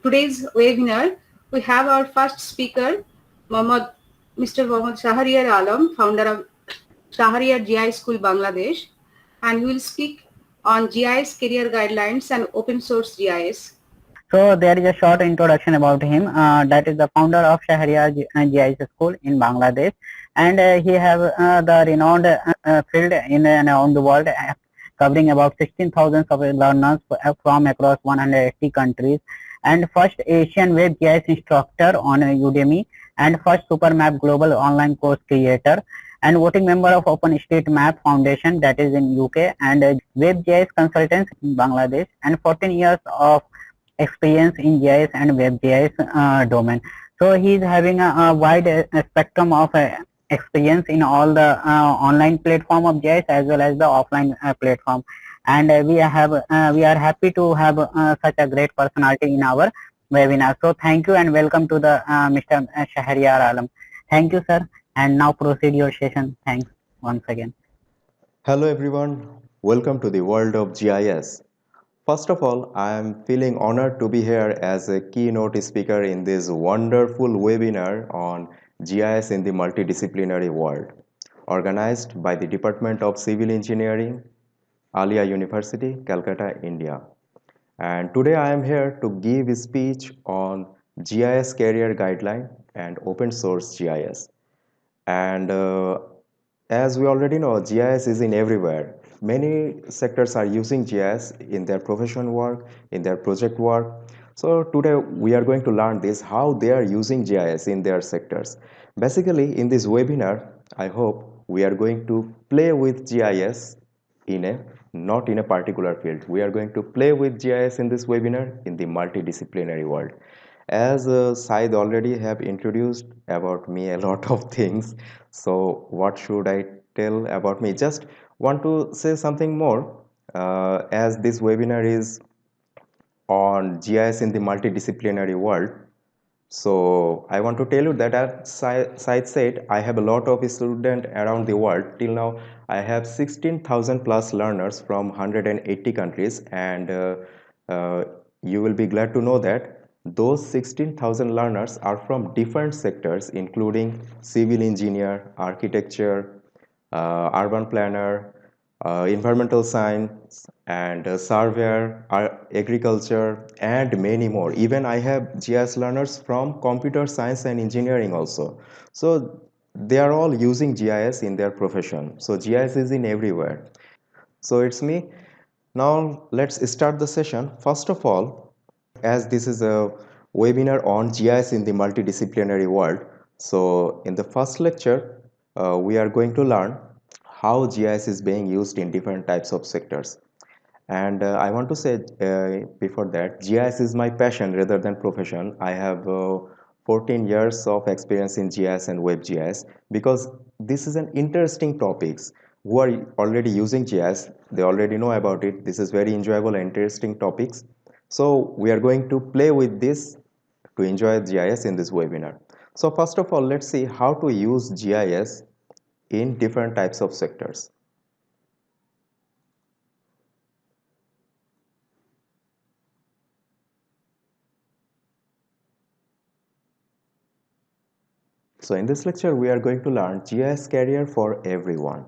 today's webinar, we have our first speaker, Mohammad, Mr. Mohammad Shahriar Alam, founder of Shahriar GIS School, Bangladesh, and he will speak on GIS career guidelines and open source GIS. So there is a short introduction about him. That is the founder of Shahriar GIS School in Bangladesh, and he have the renowned field in and around the world, covering about 16,000 of learners from across 180 countries, and first Asian web GIS instructor on Udemy, and first SuperMap global online course creator, and voting member of OpenStreetMap Foundation, that is in UK, and web GIS consultant in Bangladesh, and 14 years of experience in GIS and web GIS domain. So he is having a wide spectrum of experience in all the online platform of GIS as well as the offline platform. And we are happy to have such a great personality in our webinar. So thank you and welcome to the Mr. Shahriar Alam. Thank you, sir. And now proceed your session. Thanks once again. Hello everyone, welcome to the world of GIS. First of all, I am feeling honored to be here as a keynote speaker in this wonderful webinar on GIS in the multidisciplinary world, organized by the Department of Civil Engineering, Aliah University, Calcutta, India. And today I am here to give a speech on GIS career guideline and open source GIS. And as we already know, GIS is in everywhere. Many sectors are using GIS in their profession work, in their project work. So today we are going to learn this, how they are using GIS in their sectors. Basically, in this webinar, I hope we are going to play with GIS in a not in a particular field. We are going to play with GIS in this webinar in the multidisciplinary world. As Said already have introduced about me a lot of things, so what should I tell about me? Just want to say something more. As this webinar is on GIS in the multidisciplinary world, so I want to tell you that as Said said, I have a lot of students around the world. Till now, I have 16,000 plus learners from 180 countries, and you will be glad to know that those 16,000 learners are from different sectors, including civil engineer, architecture, urban planner, environmental science, and surveyor, agriculture, and many more. Even I have GIS learners from computer science and engineering also. So they are all using GIS in their profession. So GIS is in everywhere. So it's me. Now let's start the session. First of all, as this is a webinar on GIS in the multidisciplinary world, so in the first lecture, we are going to learn how GIS is being used in different types of sectors. And I want to say before that, GIS is my passion rather than profession. I have 14 years of experience in GIS and web GIS because this is an interesting topics. Who are already using GIS, they already know about it. This is very enjoyable and interesting topics. So we are going to play with this to enjoy GIS in this webinar. So first of all, let's see how to use GIS in different types of sectors. So in this lecture, we are going to learn GIS career for everyone.